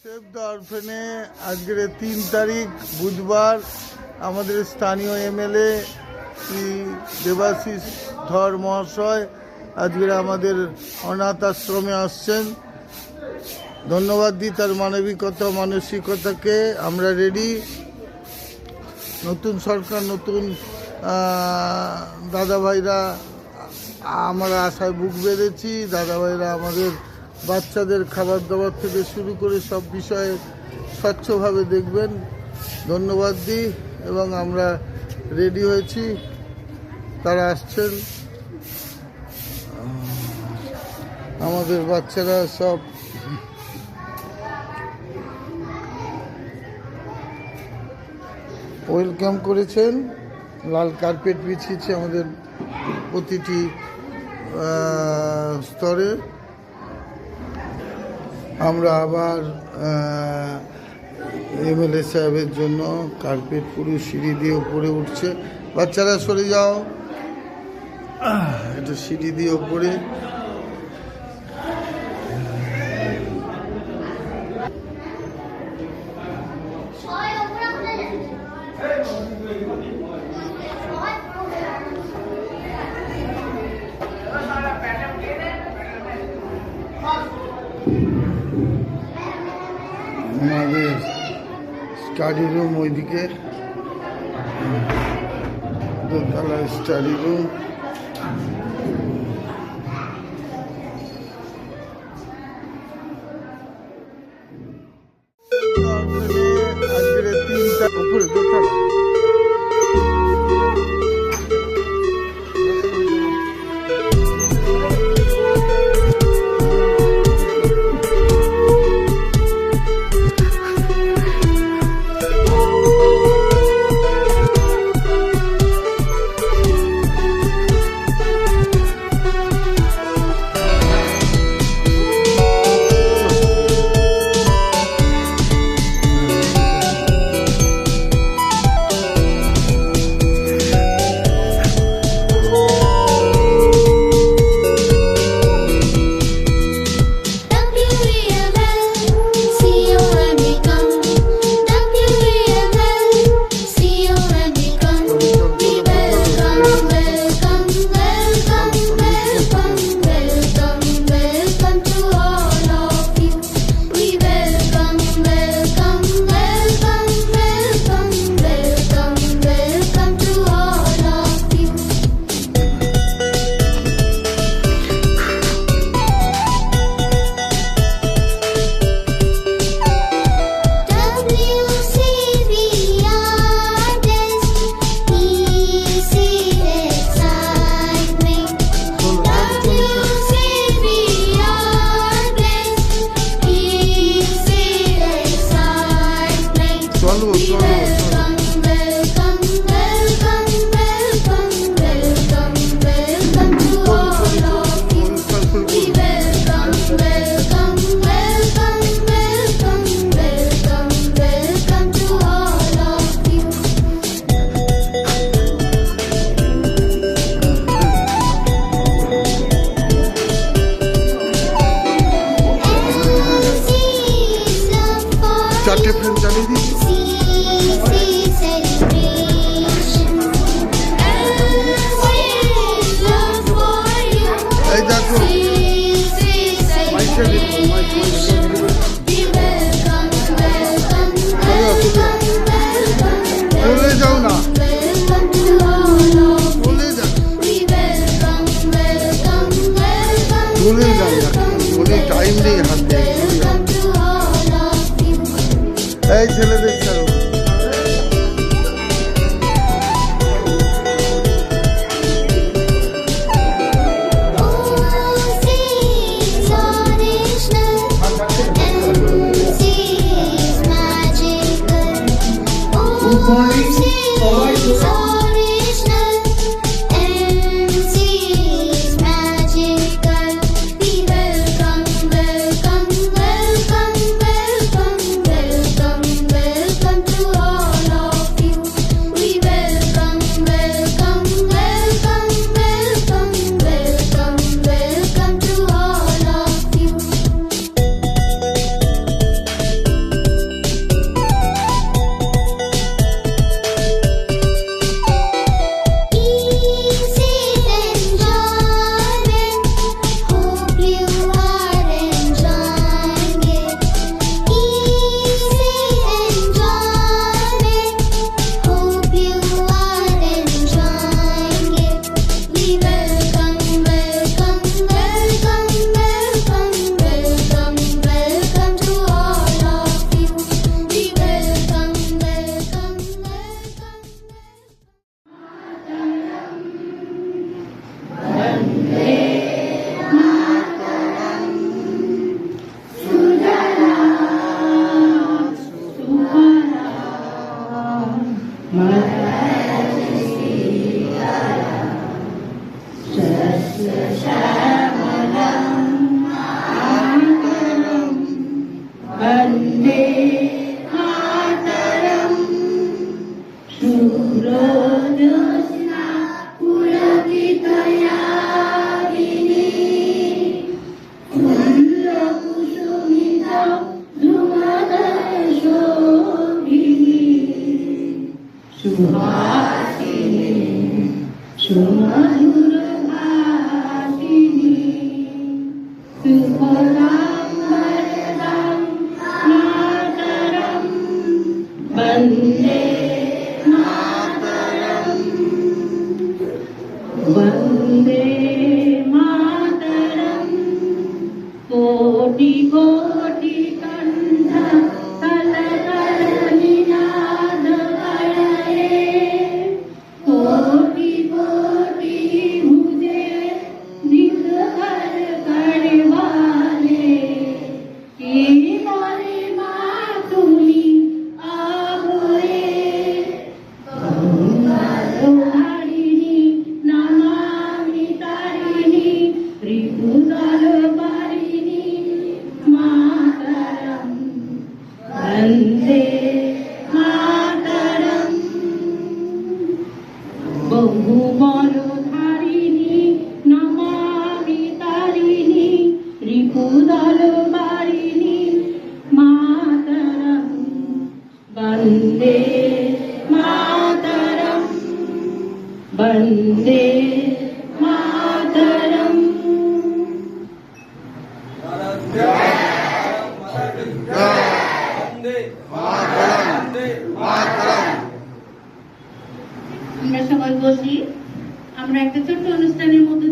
Save the অরফেনে আজকের 3 তারিখ বুধবার আমাদের স্থানীয় এমএলএ শ্রী দেবাশিস ধর মহাশয় আজকের আমাদের অনাথ আশ্রমে আসছেন। ধন্যবাদ দিই তার মানবিকতা মানসিকতাকে। আমরা রেডি, নতুন সরকার, নতুন দাদাভাইরা আমরা আশায় বুক বেঁধেছি। দাদাভাইরা আমাদের বাচ্চাদের খাবার দাবার থেকে শুরু করে সব বিষয়ে স্বচ্ছভাবে দেখবেন। ধন্যবাদ দিই এবং আমরা রেডি হয়েছি, তারা আসছেন। আমাদের বাচ্চারা সব ওয়েলকাম করেছেন, লাল কার্পেট বিছিয়েছে আমাদের প্রতিটি স্তরে। আমরা আবার এমএলএ সাহেবের জন্য কার্পেট পুরো সিঁড়ি দিয়ে উপরে উঠছে। বাচ্চারা সরে যাও, একটু সিঁড়ি দিয়ে উপরে। আমাদের স্টাডি রুম ওইদিকে, দোতলা স্টাডি রুম। আজকের 3টা উপরে দোতলা। চারটে ফ্রেম চালিয়ে দিচ্ছি। এই দেখো চলে যাও না, চলে যাও, চলে যাও না, অনেক টাইম নেই হাতে। এই ছেলেদের ছাড়ো। Welcome, welcome, welcome, welcome, welcome. शुभ्रज्योत्स्ना पुलकितयामिनी फुल्लकुसुमिता धूमदशोभिनी Suhasini सुमधुरभाषिणी सुफलां वरदां मातरं वन्दे मातरं वन्दे मातरं कोटि कोटि कंठ कलकल निनाद करणे कोटि कोटि भुजे निखर करवाले की बोले माँ तुम्ही आभोरे गंगाधारिणी नमामि तारिणी त्रिभुजालपारिणी मातरं वन्दे मातरं बहुबलधारिणी नमामि तारिणी त्रिभुजालपारिणी मातरं वन्दे मातरं वन्दे मातरं আমরা সবাই বসি আমরা একটা ছোট্ট অনুষ্ঠানের মধ্যে